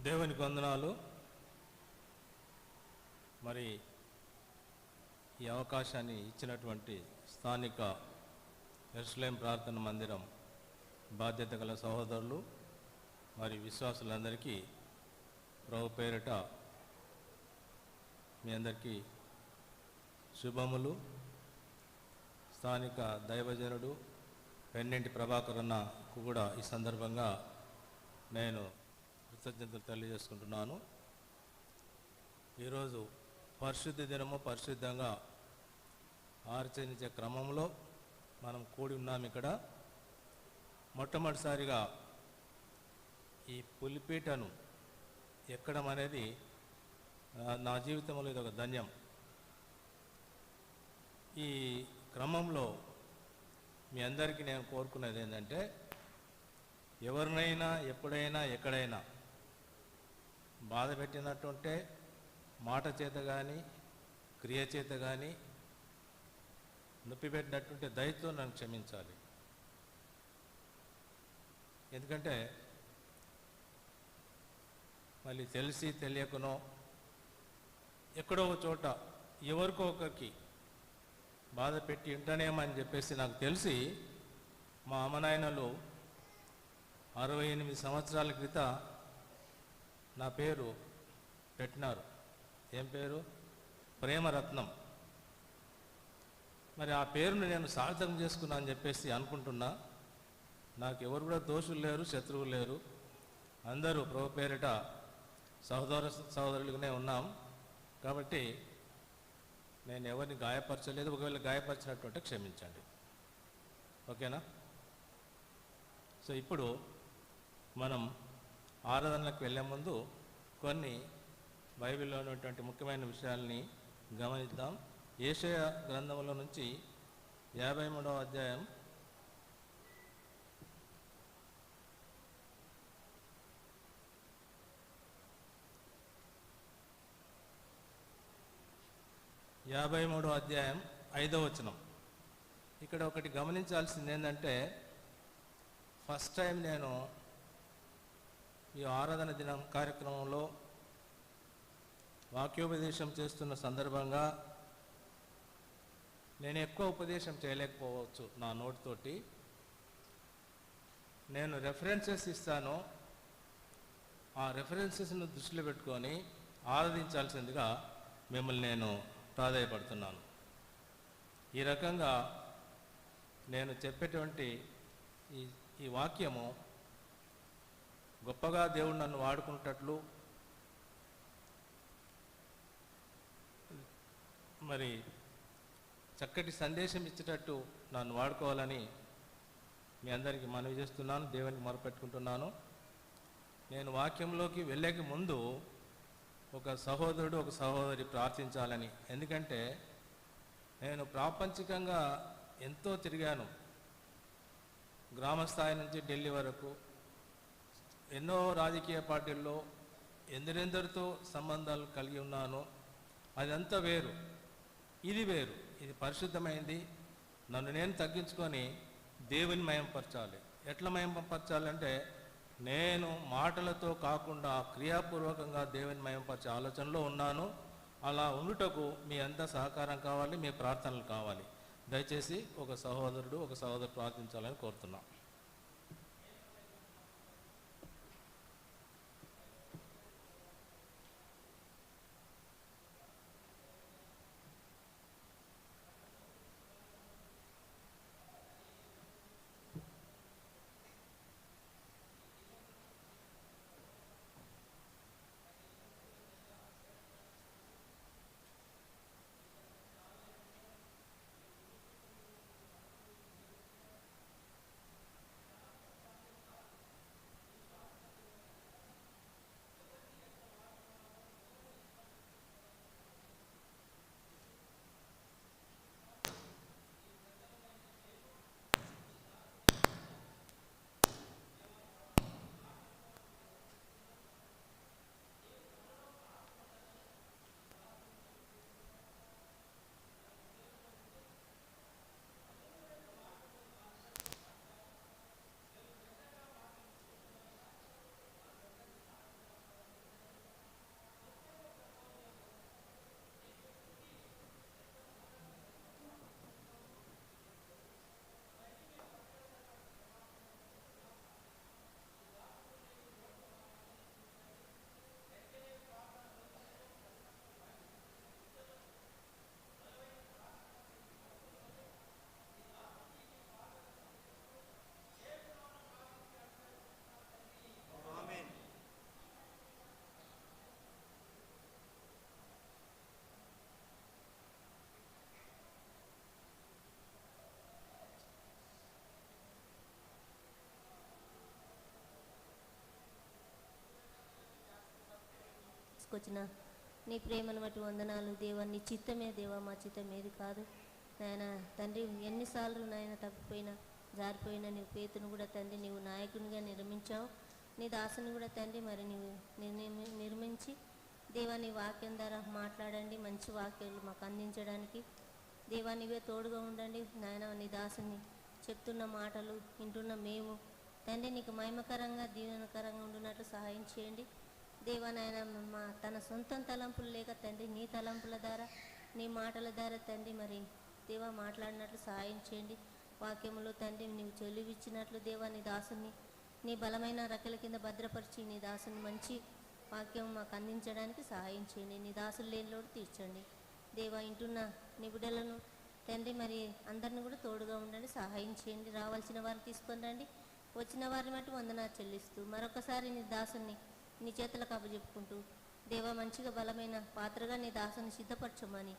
దేవునికి వందనాలు. మరి ఈ అవకాశాన్ని ఇచ్చినటువంటి స్థానిక యెరూషలేం ప్రార్థన మందిరం బాధ్యత గల సహోదరులు మరి విశ్వాసులందరికీ ప్రభు పేరిట మీ అందరికీ శుభములు. స్థానిక దైవజనుడు పెన్నింటి ప్రభాకర్ అన్నకు కూడా ఈ సందర్భంగా నేను కృతజ్ఞతలు తెలియజేసుకుంటున్నాను. ఈరోజు పరిశుద్ధ దినము, పరిశుద్ధంగా ఆచరించే క్రమంలో మనం కూడి ఉన్నాం. ఇక్కడ మొట్టమొదటిసారిగా ఈ పులిపీటను ఎక్కడం అనేది నా జీవితంలో ఇది ఒక ధన్యం. ఈ క్రమంలో మీ అందరికీ నేను కోరుకునేది ఏంటంటే, ఎవరినైనా ఎప్పుడైనా ఎక్కడైనా బాధ పెట్టినట్టుంటే మాట చేత కానీ క్రియ చేత కానీ నొప్పి పెట్టినట్టుంటే దయతో నన్ను క్షమించాలి. ఎందుకంటే మళ్ళీ తెలిసి తెలియకనో ఎక్కడో ఒక చోట ఎవరికో ఒకరికి బాధ పెట్టి ఉంటానేమని చెప్పేసి నాకు తెలిసి మా అమ్మనాయనలు 68 సంవత్సరాల క్రితం నా పేరు పెట్టినారు. ఏం పేరు? ప్రేమరత్నం. మరి ఆ పేరును నేను సార్థకం చేసుకున్నా అని చెప్పేసి అనుకుంటున్నా. నాకు ఎవరు కూడా దోషులు లేరు, శత్రువులు లేరు. అందరూ ప్రభు పేరిట సహోదరులుగానే ఉన్నాం. కాబట్టి నేను ఎవరిని గాయపరచలేదు. ఒకవేళ గాయపరిచినట్టుంటే క్షమించండి, ఓకేనా? సో ఇప్పుడు మనం ఆరాధనలకు వెళ్ళే ముందు కొన్ని బైబిల్లో ఉన్నటువంటి ముఖ్యమైన విషయాల్ని గమనిద్దాం. యెషయా గ్రంథంలో నుంచి 53వ అధ్యాయం 5వ వచనం. ఇక్కడ ఒకటి గమనించాల్సింది ఏంటంటే, ఫస్ట్ టైం నేను ఈ ఆరాధన దినం కార్యక్రమంలో వాక్యోపదేశం చేస్తున్న సందర్భంగా నేను ఎక్కువ ఉపదేశం చేయలేకపోవచ్చు నా నోటితోటి. నేను రెఫరెన్సెస్ ఇస్తాను. ఆ రెఫరెన్సెస్ను దృష్టిలో పెట్టుకొని ఆరాధించాల్సిందిగా మిమ్మల్ని నేను ప్రాధాయపడుతున్నాను. ఈ రకంగా నేను చెప్పేటువంటి ఈ వాక్యము గొప్పగా దేవుడు నన్ను వాడుకున్నట్లు, మరి చక్కటి సందేశం ఇచ్చేటట్టు నన్ను వాడుకోవాలని మీ అందరికీ మనవి చేస్తున్నాను, దేవునికి మొరపెట్టుకుంటున్నాను. నేను వాక్యంలోకి వెళ్ళేకి ముందు ఒక సహోదరుడు ఒక సహోదరి ప్రార్థించాలని. ఎందుకంటే నేను ప్రాపంచికంగా ఎంతో తిరిగాను. గ్రామస్థాయి నుంచి ఢిల్లీ వరకు ఎన్నో రాజకీయ పార్టీల్లో ఎందరెందరితో సంబంధాలు కలిగి ఉన్నాను. అదంతా వేరు, ఇది వేరు. ఇది పరిశుద్ధమైంది. నన్ను నేను తగ్గించుకొని దేవుని మయంపరచాలి. ఎట్లా మయంపరచాలంటే, నేను మాటలతో కాకుండా క్రియాపూర్వకంగా దేవుని మయంపరిచే ఆలోచనలో ఉన్నాను. అలా ఉండుటకు మీ అంతా సహకారం కావాలి, మీ ప్రార్థనలు కావాలి. దయచేసి ఒక సహోదరుడు ఒక సహోదరు ప్రార్థించాలని కోరుతున్నాం. తీసుకొచ్చిన నీ ప్రేమను బట్టి వందనాలు దేవా. నీ చిత్తమే దేవా, మా చిత్తం ఏది కాదు నాయన. తండ్రి ఎన్నిసార్లు నాయన తప్పిపోయినా జారిపోయినా నీవు పేతును కూడా తండ్రి నీవు నాయకునిగా నిర్మించావు. నీ దాసుని కూడా తండ్రి మరి నీవు నిర్మించి దేవా నీ వాక్యం ద్వారా మాట్లాడండి, మంచి వాక్యాలు మాకు అందించడానికి దేవా నీవే తోడుగా ఉండండి నాయన. నీ దాసుని చెప్తున్న మాటలు వింటున్న మేము తండ్రి నీకు మహిమకరంగా దీవెనకరంగా ఉండున్నట్లు సహాయం చేయండి దేవా. నాయన మా తన సొంత తలంపులు లేక తండ్రి నీ తలంపుల ద్వారా నీ మాటల ద్వారా తండ్రి మరి దేవా మాట్లాడినట్లు సహాయం చేయండి. వాక్యములో తండ్రి నీవు చెలువిచ్చినట్లు దేవా నీ దాసుని నీ బలమైన రెక్కల కింద భద్రపరిచి నీ దాసుని మంచి వాక్యం మాకు అందించడానికి సహాయం చేయండి. నీ దాసులు లేని లోటు తీర్చండి దేవా. ఇంటున్న నీ బిడ్డలను తండ్రి మరి అందరిని కూడా తోడుగా ఉండండి, సహాయం చేయండి. రావాల్సిన వారిని తీసుకొని రండి, వచ్చిన వారిని బట్టి వందనాలు చెల్లిస్తూ మరొకసారి నీ దాసుని నీ చేతులకు అప్పచెప్పుకుంటూ దేవా మంచిగా బలమైన పాత్రగా నీ దాసుని సిద్ధపరచమని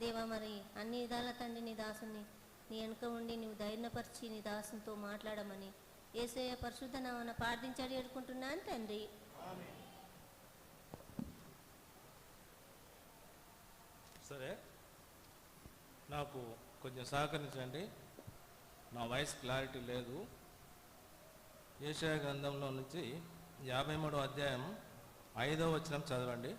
దేవా మరి అన్ని విధాల తండ్రి నీ దాసుని నీ వెనుక ఉండి నువ్వు ధైర్యపరిచి నీ దాసునితో మాట్లాడమని యేసయ్య పరిశుద్ధ నామమున ప్రార్థించి అడుగుతున్నాను తండ్రి. సరే, నాకు కొంచెం సహకరించండి, నా వాయిస్ క్లారిటీ లేదు. యెషయా గ్రంథంలో నుంచి 53వ అధ్యాయం 5వ వచనం చదవండి.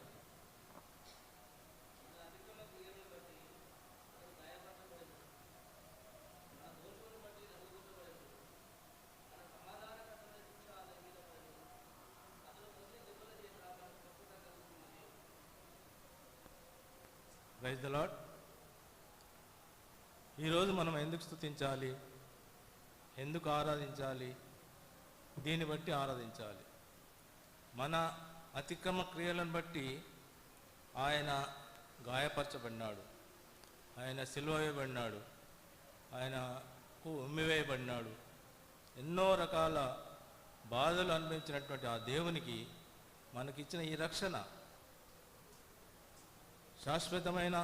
Praise the lord. ఈరోజు మనం ఎందుకు స్తుతించాలి, ఎందుకు ఆరాధించాలి? దీన్ని బట్టి ఆరాధించాలి. మన అతిక్రమ క్రియలను బట్టి ఆయన గాయపరచబడినాడు, ఆయన సిలువ వేయబడినాడు, ఆయనకు ఉమ్మివేయబడినాడు. ఎన్నో రకాల బాధలు అనుభవించినటువంటి ఆ దేవునికి మనకిచ్చిన ఈ రక్షణ, శాశ్వతమైన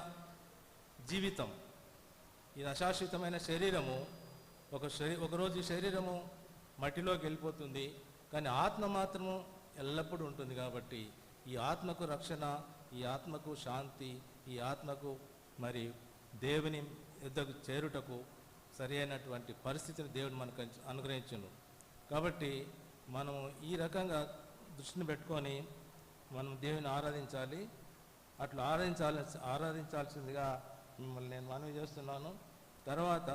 జీవితం, ఈ అశాశ్వతమైన శరీరము ఒకరోజు ఈ శరీరము మట్టిలోకి వెళ్ళిపోతుంది, కానీ ఆత్మ మాత్రము ఎల్లప్పుడూ ఉంటుంది. కాబట్టి ఈ ఆత్మకు రక్షణ, ఈ ఆత్మకు శాంతి, ఈ ఆత్మకు మరి దేవుని యుద్ధకు చేరుటకు సరి అయినటువంటి పరిస్థితిని దేవుడు మనకు అనుగ్రహించును. కాబట్టి మనం ఈ రకంగా దృష్టిని పెట్టుకొని మనం దేవుని ఆరాధించాలి. అట్లా ఆరాధించాల్సిందిగా మిమ్మల్ని నేను మనవి చేస్తున్నాను. తర్వాత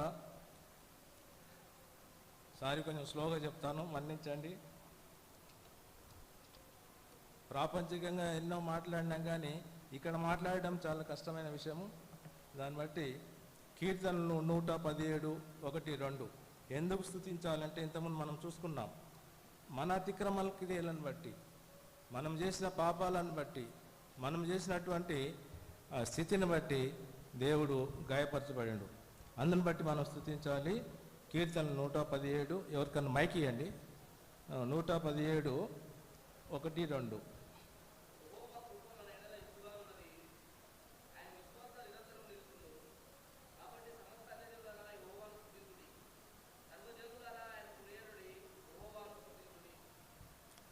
కొంచెం స్లోగా చెప్తాను, మన్నించండి. ప్రాపంచికంగా ఎన్నో మాట్లాడినాం, కానీ ఇక్కడ మాట్లాడడం చాలా కష్టమైన విషయము. దాన్ని బట్టి కీర్తనలు 117, 1, 2 ఎందుకు స్తుతించాలంటే ఇంతకుముందు మనం చూసుకున్నాం. మన అతిక్రమల క్రియలను బట్టి, మనం చేసిన పాపాలను బట్టి, మనం చేసినటువంటి స్థితిని బట్టి దేవుడు గాయపరచబడిండు. అందుని బట్టి మనం స్తుతించాలి. కీర్తనలు 117, ఎవరికన్నా మైక్ ఇవ్వండి. 117, 1, 2.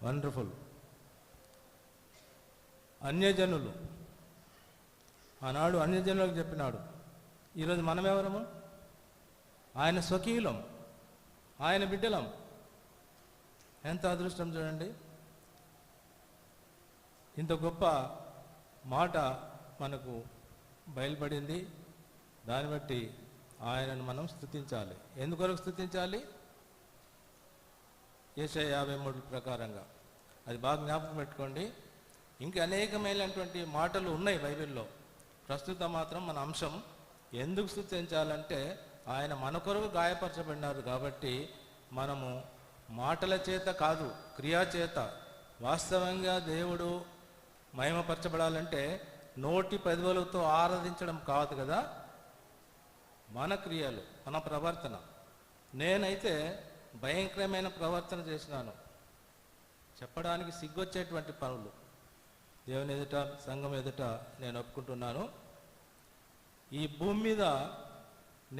వండర్ఫుల్. అన్యజనులు, ఆనాడు అన్యజనులకు చెప్పినాడు. ఈరోజు మనం ఎవరము? ఆయన స్వకీయులం, ఆయన బిడ్డలం. ఎంత అదృష్టం చూడండి. ఇంత గొప్ప మాట మనకు బయలుపడింది. దాన్ని బట్టి ఆయనను మనం స్తుతించాలి. ఎందుకొరకు స్తుతించాలి? యెషయా 53 ప్రకారంగా. అది బాగా జ్ఞాపకం పెట్టుకోండి. ఇంకా అనేకమైనటువంటి మాటలు ఉన్నాయి బైబిల్లో. ప్రస్తుతం మాత్రం మన అంశం ఎందుకు స్తుతించాలంటే ఆయన మన కొరకు గాయపరచబడినారు కాబట్టి మనము మాటల చేత కాదు, క్రియా చేత. వాస్తవంగా దేవుడు మహిమపరచబడాలంటే నోటి పెదవులతో ఆరాధించడం కాదు కదా, మన క్రియలు, మన ప్రవర్తన. నేనైతే భయంకరమైన ప్రవర్తన చేసినాను, చెప్పడానికి సిగ్గొచ్చేటువంటి పనులు దేవుని ఎదుట, సంఘం ఎదుట నేను ఒప్పుకుంటున్నాను. ఈ భూమి మీద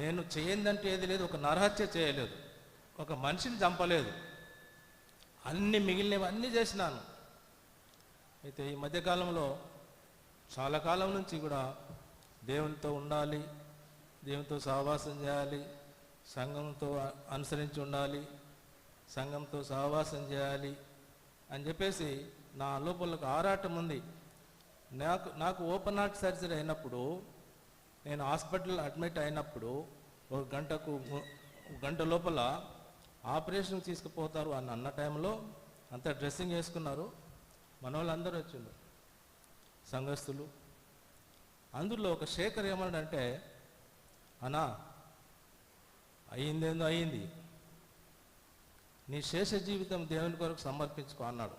నేను చేయందంటే ఏది లేదు. ఒక నరహత్య చేయలేదు, ఒక మనిషిని చంపలేదు, అన్ని మిగిలినవి అన్నీ చేసినాను. అయితే ఈ మధ్యకాలంలో చాలా కాలం నుంచి కూడా దేవునితో ఉండాలి, దేవునితో సహవాసం చేయాలి, సంఘంతో అనుసరించి ఉండాలి, సంఘంతో సహవాసం చేయాలి అని చెప్పేసి నా లోపల ఒక ఆరాటం ఉంది. నాకు ఓపెన్ హార్ట్ సర్జరీ అయినప్పుడు, నేను హాస్పిటల్ అడ్మిట్ అయినప్పుడు ఒక గంట లోపల ఆపరేషన్కి తీసుకుపోతారు అని అన్న టైంలో అంతా డ్రెస్సింగ్ వేసుకున్నారు. మన వాళ్ళందరూ వచ్చిండు, సంఘస్థులు. అందులో ఒక శేఖర్ ఏమన్నాడంటే, అన్నా అయ్యిందేందో అయ్యింది, నీ శేష జీవితం దేవుని కొరకు సమర్పించుకో అన్నాడు.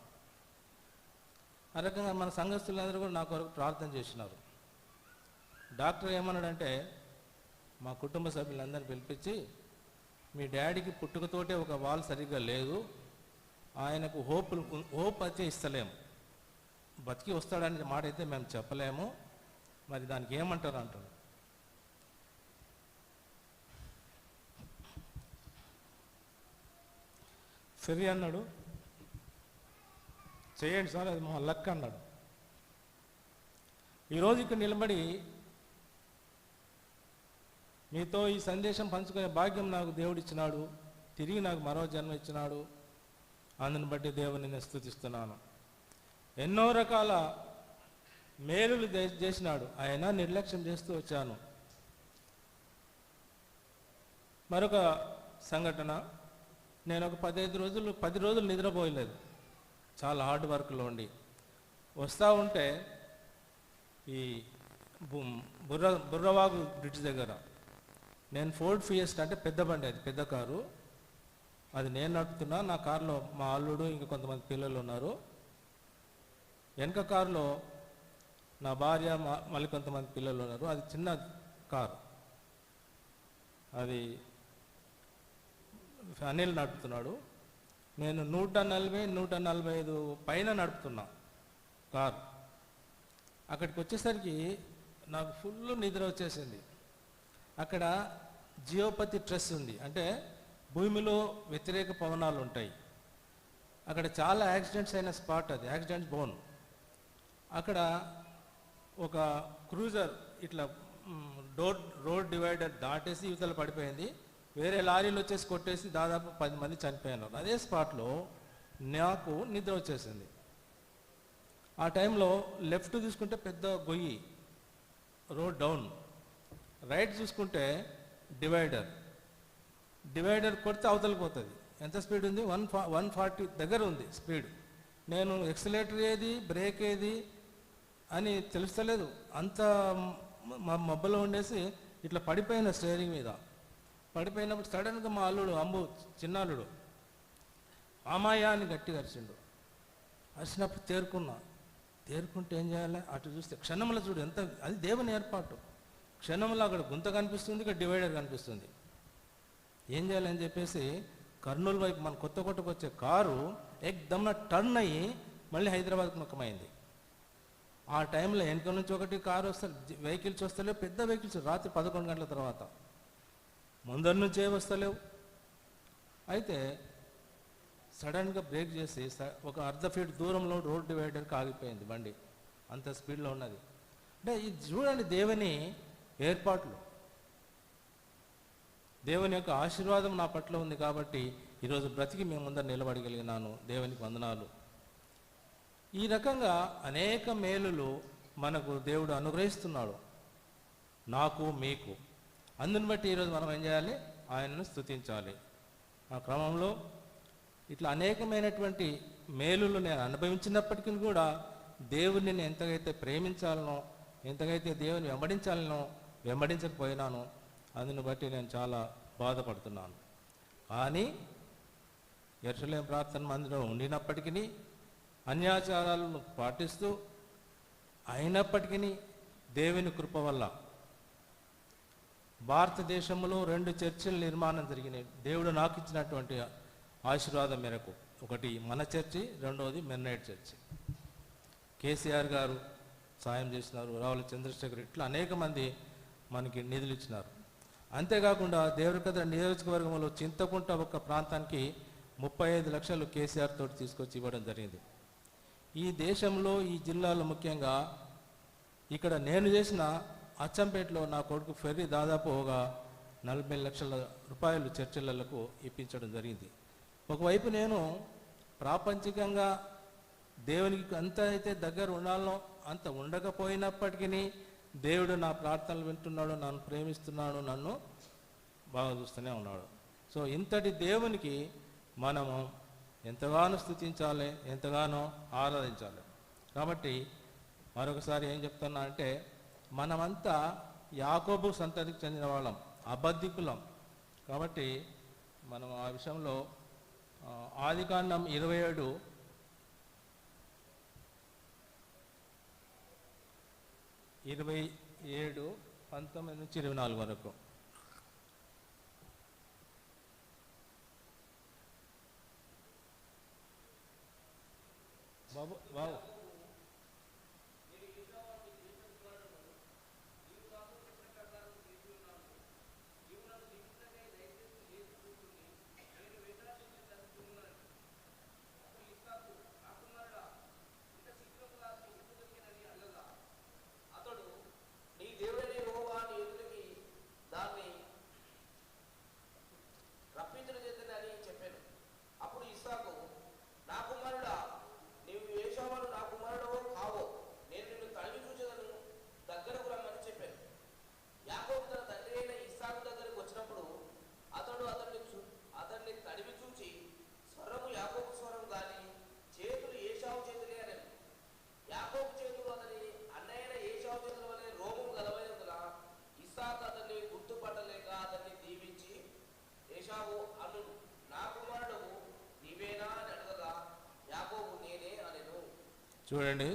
ఆ రకంగా మన సంఘస్థులందరూ కూడా నా కొరకు ప్రార్థన చేసినారు. డాక్టర్ ఏమన్నాడంటే, మా కుటుంబ సభ్యులందరినీ పిలిపించి, మీ డాడీకి పుట్టుకతోటే ఒక వాల్ సరిగ్గా లేదు, ఆయనకు హోప్ అయితే ఇస్తలేము, బతికి వస్తాడనే మాట అయితే మేము చెప్పలేము, మరి దానికి ఏమంటారు అంటారు. సరే అన్నాడు, చేయండి సార్, అది మా లక్ అన్నాడు. ఈరోజు ఇక్కడ నిలబడి మీతో ఈ సందేశం పంచుకునే భాగ్యం నాకు దేవుడు ఇచ్చినాడు, తిరిగి నాకు మరో జన్మ ఇచ్చినాడు. అందుని బట్టి దేవుని నేను స్తుతిస్తున్నాను. ఎన్నో రకాల మేలులు చేసినాడు, ఆయన నిర్లక్ష్యం చేస్తూ వచ్చాను. మరొక సంఘటన, నేను ఒక 10 రోజులు నిద్రపోయలేదు, చాలా హార్డ్ వర్క్లో ఉండి వస్తూ ఉంటే ఈ బుర్రవాగు బ్రిడ్జ్ దగ్గర నేను ఫోర్డ్ ఫియెస్టా అంటే పెద్ద బండి, అది పెద్ద కారు, అది నేను నడుపుతున్నా. నా కారులో మా అల్లుడు ఇంకా కొంతమంది పిల్లలు ఉన్నారు. వెనక కారులో నా భార్య మళ్ళీ కొంతమంది పిల్లలు ఉన్నారు. అది చిన్న కారు, అది అనిల్ నడుపుతున్నాడు. నేను 140-145 పైన నడుపుతున్నా కారు. అక్కడికి వచ్చేసరికి నాకు ఫుల్ నిద్ర వచ్చేసింది. అక్కడ జియోపతి ట్రెస్ ఉంది, అంటే భూమిలో వ్యతిరేక పవనాలు ఉంటాయి. అక్కడ చాలా యాక్సిడెంట్స్ అయిన స్పాట్, అది యాక్సిడెంట్స్ బోన్. అక్కడ ఒక క్రూజర్ ఇట్లా రోడ్ డివైడర్ దాటేసి యువతల పడిపోయింది. వేరే లారీలు వచ్చేసి కొట్టేసి దాదాపు 10 మంది చనిపోయినారు. అదే స్పాట్లో నాకు నిద్ర వచ్చేసింది. ఆ టైంలో లెఫ్ట్ చూసుకుంటే పెద్ద గొయ్యి, రోడ్ డౌన్. రైట్ చూసుకుంటే డివైడర్ కొడితే అవతలికి పోతుంది. ఎంత స్పీడ్ ఉంది? 140 దగ్గర ఉంది స్పీడ్. నేను ఎక్సలేటర్ ఏది, బ్రేక్ ఏది అని తెలుస్తలేదు. అంత మబ్బలో ఉండేసి ఇట్లా పడిపోయిన స్టీరింగ్ మీద. పడిపోయినప్పుడు సడన్గా మా అల్లుడు చిన్నాళ్ళుడు అమ్మాయ అని గట్టిగా అరిచిండు. అరిచినప్పుడు తేరుకుంటే ఏం చేయాలి? అటు చూస్తే క్షణంలో చూడు ఎంత, అది దేవుని ఏర్పాటు. క్షణంలో అక్కడ గుంత కనిపిస్తుంది, ఇక్కడ డివైడర్ కనిపిస్తుంది. ఏం చేయాలని చెప్పేసి కర్నూలు వైపు మన కొత్తకోటకు వచ్చే కారు ఎక్దమ్న టర్న్ అయ్యి మళ్ళీ హైదరాబాద్కు ముఖమైంది. ఆ టైంలో వెనక నుంచి ఒకటి కారు వెహికల్స్ వస్తలేవు, పెద్ద వెహికల్స్, రాత్రి 11 గంటల తర్వాత. ముందరి నుంచి ఏ వస్తలేవు. అయితే సడన్గా బ్రేక్ చేసి ఒక అర్ధ ఫీట్ దూరంలో రోడ్ డివైడర్కి ఆగిపోయింది బండి, అంత స్పీడ్లో ఉన్నది. అంటే ఇది చూడండి, దేవుని ఏర్పాట్లు, దేవుని యొక్క ఆశీర్వాదం నా పట్ల ఉంది కాబట్టి ఈరోజు బ్రతికి మేము ముందర నిలబడగలిగినాను. దేవునికి వందనాలు. ఈ రకంగా అనేక మేలులు మనకు దేవుడు అనుగ్రహిస్తున్నాడు, నాకు మీకు. అందుని బట్టి ఈరోజు మనం ఏం చేయాలి? ఆయనను స్తుతించాలి. ఆ క్రమంలో ఇట్లా అనేకమైనటువంటి మేలులు నేను అనుభవించినప్పటికీ కూడా దేవుడిని నేను ఎంతగైతే ప్రేమించాలనో, ఎంతగైతే దేవుని వెంబడించాలనో వెంబడించకపోయినాను. అందుని బట్టి నేను చాలా బాధపడుతున్నాను. కానీ యెరూషలేము ప్రార్థన మందిరం ఉండినప్పటికీ, అన్యాచారాలను పాటిస్తూ అయినప్పటికీ దేవుని కృప వల్ల భారతదేశంలో 2 చర్చిల నిర్మాణం జరిగినాయి. దేవుడు నాకు ఇచ్చినటువంటి ఆశీర్వాదం మేరకు. ఒకటి మన చర్చి, రెండవది మెన్నైట్ చర్చి. కేసీఆర్ గారు సాయం చేసినారు, రావుల చంద్రశేఖర్, ఇట్లా అనేక మంది మనకి నిధులు ఇచ్చినారు. అంతేకాకుండా దేవరకద్ర నియోజకవర్గంలో చింతకుంట ఒక ప్రాంతానికి 35 లక్షలు కేసీఆర్ తోటి తీసుకొచ్చి ఇవ్వడం జరిగింది. ఈ దేశంలో ఈ జిల్లాలో ముఖ్యంగా ఇక్కడ నేను చేసిన అచ్చంపేటలో నా కొడుకు ఫెర్రీ దాదాపు ఒక 40 లక్షల రూపాయలు చర్చిలకు ఇప్పించడం జరిగింది. ఒకవైపు నేను ప్రాపంచికంగా దేవునికి అంత అయితే దగ్గర ఉండాలో అంత ఉండకపోయినప్పటికీ దేవుడు నా ప్రార్థనలు వింటున్నాడు, నన్ను ప్రేమిస్తున్నాడు, నన్ను బాగా చూస్తూనే ఉన్నాడు. సో ఇంతటి దేవునికి మనము ఎంతగానో స్తుతించాలి, ఎంతగానో ఆరాధించాలి. కాబట్టి మరొకసారి ఏం చెప్తున్నా అంటే మనమంతా యాకోబు సంతతికి చెందిన వాళ్ళం, అబద్ధికులం. కాబట్టి మనం ఆ విషయంలో ఆదికాండం 27 19 నుంచి 24 వరకు. బాబు బాబు చూడండి,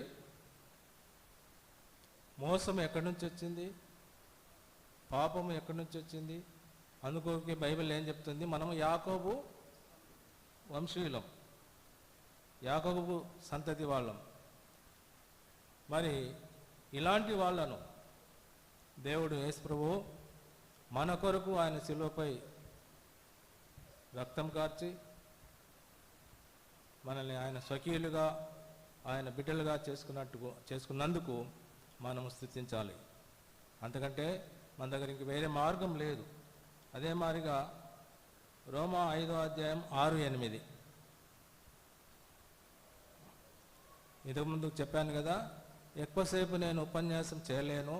మోసం ఎక్కడి నుంచి వచ్చింది, పాపం ఎక్కడి నుంచి వచ్చింది. అందుకోకే బైబిల్ ఏం చెప్తుంది, మనము యాకోబు వంశీయులం, యాకోబు సంతతి వాళ్ళం. మరి ఇలాంటి వాళ్ళను దేవుడు యేసు ప్రభువు మన కొరకు ఆయన శిలువపై రక్తం కార్చి మనల్ని ఆయన స్వకీయులుగా ఆయన బిడ్డలుగా చేసుకున్నందుకు మనం స్తుతించాలి. అంతకంటే మన దగ్గర ఇంక వేరే మార్గం లేదు. అదే మాదిరిగా రోమా 5వ అధ్యాయం 6-8 ఇంతకుముందు చెప్పాను కదా, ఎక్కువసేపు నేను ఉపన్యాసం చేయలేను.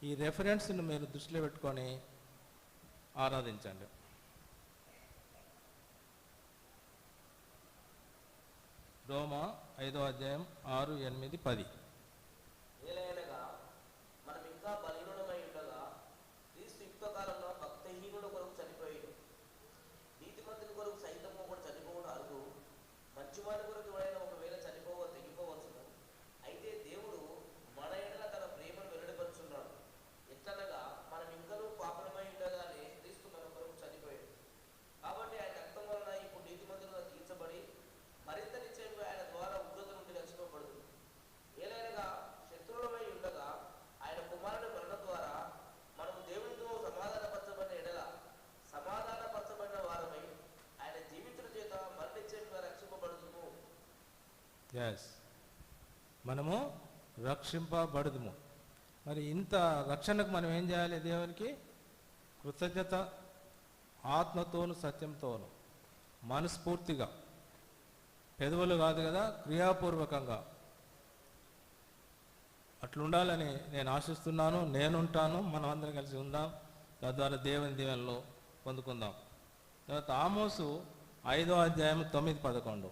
ఈ రెఫరెన్స్ను మీరు దృష్టిలో పెట్టుకొని ఆరాధించండి. రోమా 5వ అధ్యాయం 6, 8, 10. ఏలైనగా మనం ఇంకా బలహీనులమై ఉండగా క్రీస్తు యుక్త కాలంలో భక్తహీనుల కొరకు చనిపోయాడు. నీతిమంతుని కొరకు సైతము కూడా చనిపోవడం అరుదు. మంచివాడి కొరకు ఎవరైనా ఒకవేళ తెగిపోవచ్చును. అయితే దేవుడు మన ఎడల తన ప్రేమను వెల్లడిపరుచున్నాడు. ఎట్లనగా మనం ఇంకనూ పాపలమై ఉండగానే క్రీస్తు మన కొరకు చనిపోయాడు. కాబట్టి ఆయన రక్తం వలన ఇప్పుడు నీతిమంతులుగా తీర్చబడి మరింత నిశ్చయంగా ఆయన ద్వారా ఉగ్రత నుండి రక్షింపబడుతుంది. ఏలైనగా శత్రువులమై ఉండగా ఆయన కుమారుని మరణం ద్వారా మనము దేవునితో సమాధానపరచబడిన ఎడల సమాధానపరచబడిన వారమై ఆయన జీవితుల చేత మరణిశ్చయంగా రక్షింపబడుదుము. మనము రక్షింపబడుదుము. మరి ఇంత రక్షణకు మనం ఏం చేయాలి? దేవునికి కృతజ్ఞత, ఆత్మతోను సత్యంతోను మనస్ఫూర్తిగా, పెదవులు కాదు కదా, క్రియాపూర్వకంగా అట్లుండాలని నేను ఆశిస్తున్నాను. నేనుంటాను, మనం అందరం కలిసి ఉందాం. తద్వారా దేవుని దీవెనలో పొందుకుందాం. తర్వాత ఆమోసు 5వ అధ్యాయం 9-11.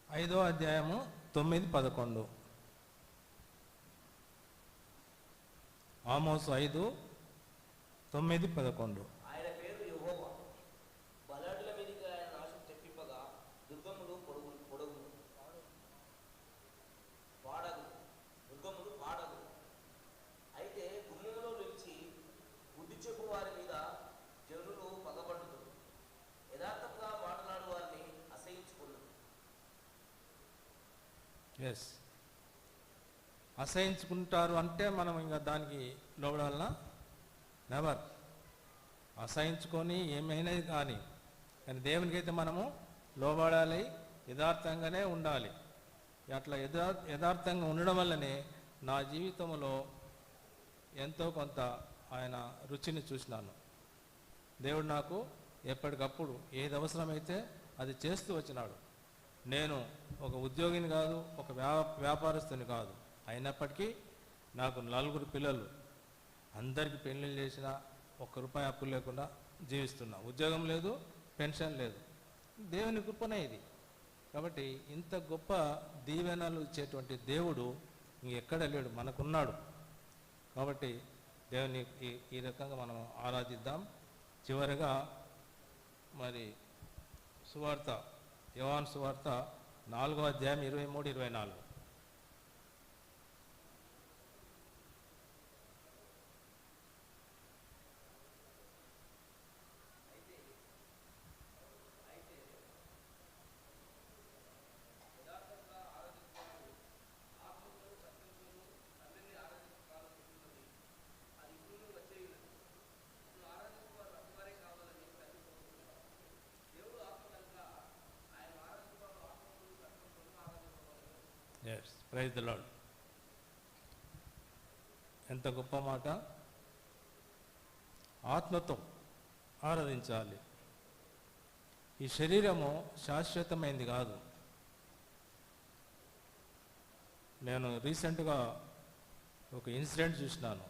ఐదో అధ్యాయము 9-11. ఆమోసు 5:9-11. ఆయన పేరు యెహోవా. బలాఢ్యుల మీదికి ఆయన నాశనం తెప్పింపగా దుర్గములు పొడుగును ఎస్. అసహించుకుంటారు అంటే మనం ఇంకా దానికి లోబడాలనా? నెవర్. అసహించుకొని ఏమైనా కానీ దేవునికి అయితే మనము లోబడాలి, యథార్థంగానే ఉండాలి. అట్లా యథార్థంగా ఉండడం వల్లనే నా జీవితంలో ఎంతో కొంత ఆయన రుచిని చూసినాను. దేవుడు నాకు ఎప్పటికప్పుడు ఏది అవసరమైతే అది చేస్తూ వచ్చినాడు. నేను ఒక ఉద్యోగిని కాదు, ఒక వ్యాపారస్తుని కాదు. అయినప్పటికీ నాకు 4 పిల్లలు, అందరికీ పెళ్ళిళ్ళు చేసిన, ₹1 అప్పు లేకుండా జీవిస్తున్నా. ఉద్యోగం లేదు, పెన్షన్ లేదు. దేవుని కృపనే ఇది. కాబట్టి ఇంత గొప్ప దీవెనలు ఇచ్చేటువంటి దేవుడు ఇంకెక్కడ లేడు, మనకున్నాడు. కాబట్టి దేవుని ఈ రకంగా మనం ఆరాధిద్దాం. చివరిగా మరి సువార్త, యోహాను సువార్త 4వ అధ్యాయం 23, 24. Yes, praise the lord. ఎంత గొప్ప మాట. ఆత్మతో ఆరాధించాలి. ఈ శరీరము శాశ్వతమైంది కాదు. నేను రీసెంట్గా ఒక ఇన్సిడెంట్ చూసినాను.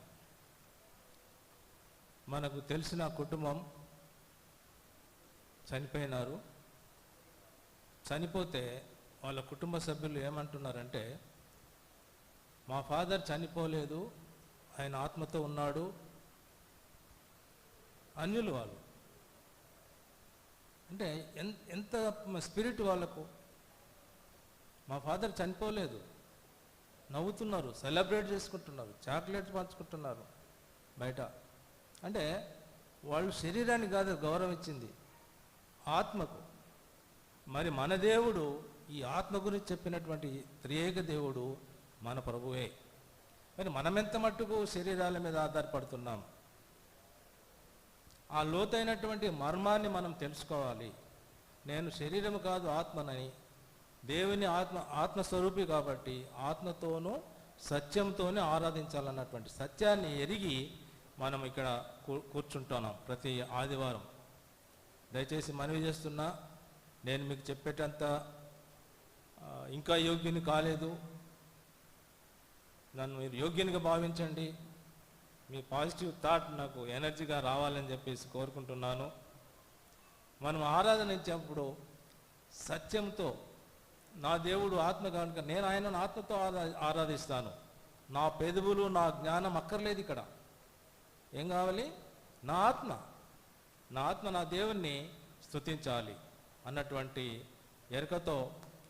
మనకు తెలిసిన కుటుంబం చనిపోయినారు. చనిపోతే వాళ్ళ కుటుంబ సభ్యులు ఏమంటున్నారంటే, మా ఫాదర్ చనిపోలేదు, ఆయన ఆత్మతో ఉన్నాడు. అన్యులు వాళ్ళు. అంటే ఎంత స్పిరిట్ వాళ్ళకు. మా ఫాదర్ చనిపోలేదు, నవ్వుతున్నారు, సెలబ్రేట్ చేసుకుంటున్నారు, చాక్లెట్స్ పంచుకుంటున్నారు బయట. అంటే వాళ్ళు శరీరానికి కాదు గౌరవం ఇచ్చింది, ఆత్మకు. మరి మన దేవుడు, ఈ ఆత్మ గురించి చెప్పినటువంటి త్రియేక దేవుడు మన ప్రభువే. మరి మనమెంత మట్టుకు శరీరాల మీద ఆధారపడుతున్నాం? ఆ లోతైనటువంటి మర్మాన్ని మనం తెలుసుకోవాలి. నేను శరీరం కాదు ఆత్మనని, దేవుని ఆత్మస్వరూపి కాబట్టి ఆత్మతోనూ సత్యంతోనే ఆరాధించాలన్నటువంటి సత్యాన్ని ఎరిగి మనం ఇక్కడ కూర్చుంటున్నాం ప్రతి ఆదివారం. దయచేసి మనవి చేస్తున్నా, నేను మీకు చెప్పేటంత ఇంకా యోగ్యుని కాలేదు. నన్ను మీరు యోగ్యునిగా భావించండి. మీ పాజిటివ్ థాట్ నాకు ఎనర్జీగా రావాలని చెప్పేసి కోరుకుంటున్నాను. మనం ఆరాధనించేప్పుడు సత్యంతో, నా దేవుడు ఆత్మ కనుక నేను ఆయనను ఆత్మతో ఆరాధిస్తాను. నా పెదవులు, నా జ్ఞానం అక్కర్లేదు. ఇక్కడ ఏం కావాలి? నా ఆత్మ నా దేవుణ్ణి స్తుతించాలి అన్నటువంటి ఎరుకతో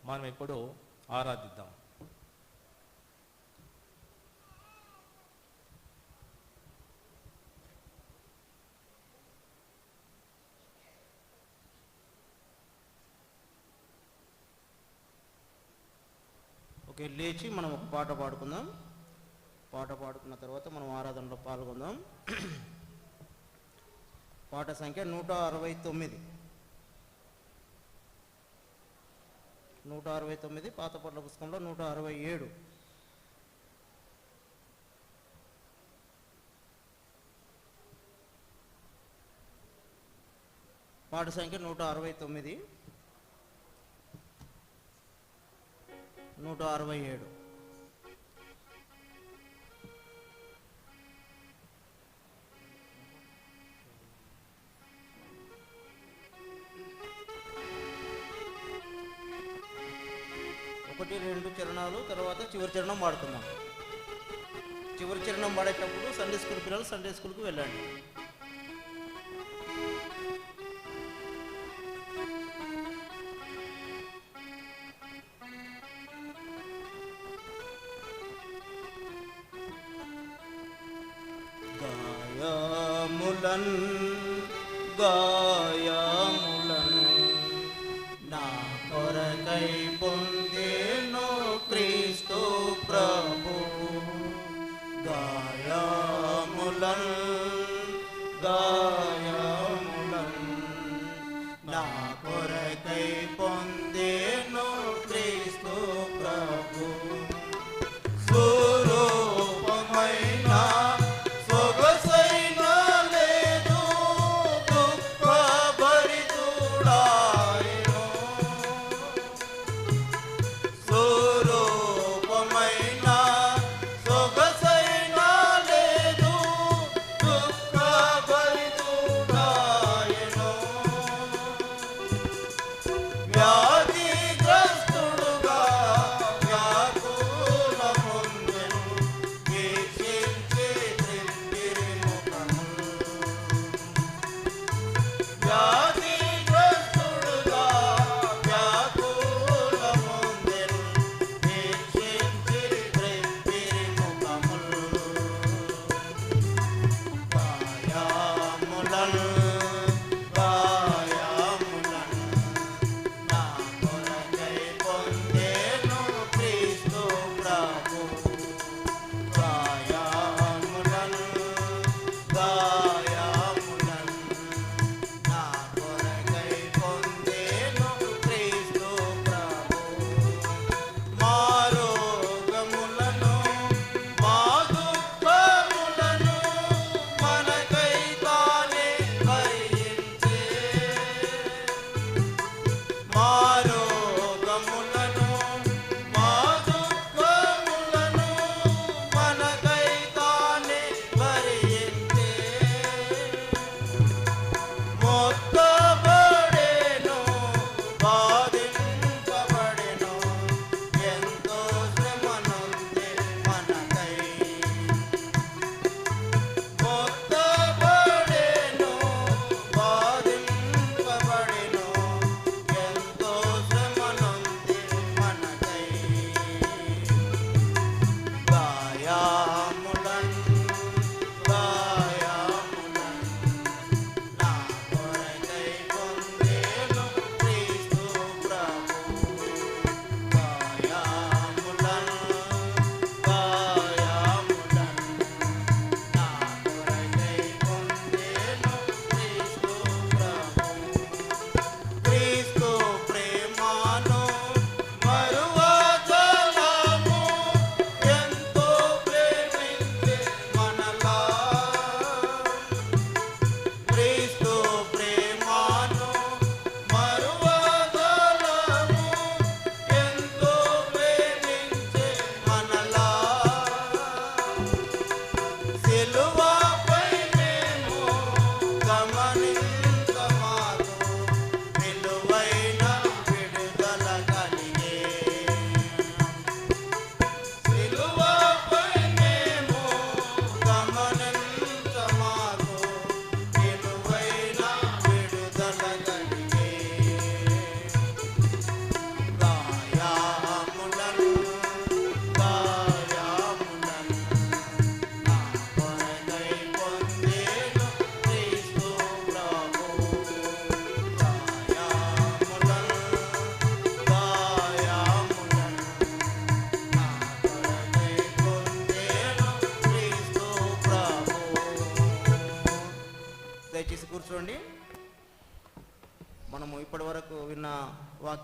మనం ఇప్పుడు ఆరాధిద్దాం. ఓకే, లేచి మనం ఒక పాట పాడుకుందాం. పాట పాడుకున్న తర్వాత మనం ఆరాధనలో పాల్గొందాం. పాట సంఖ్య 169. 169 పాత పాటల పుస్తకంలో 167. పాట సంఖ్య 169, 167. ఒకటి రెండు చరణాలు తర్వాత చివరి చరణం పాడుకుందాం. చివరి చరణం పాడేటప్పుడు సండే స్కూల్ పిల్లలు సండే స్కూల్కి వెళ్ళండి. గాయములను నా కొరకై పొందేను క్రీస్తు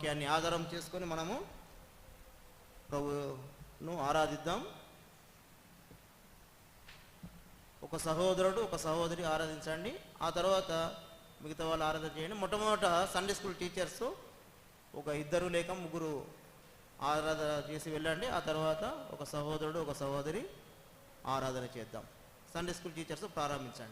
వాక్యాన్ని ఆధారం చేసుకొని మనము ప్రభువును ఆరాధిద్దాం. ఒక సహోదరుడు ఒక సహోదరి ఆరాధించండి, ఆ తర్వాత మిగతా వాళ్ళు ఆరాధన చేయండి. మొట్టమొదట సండే స్కూల్ టీచర్స్ ఒక 2 లేక 3 ఆరాధన చేసి వెళ్ళండి, ఆ తర్వాత ఒక సహోదరుడు ఒక సహోదరి ఆరాధన చేద్దాం. సండే స్కూల్ టీచర్స్ ప్రారంభించండి.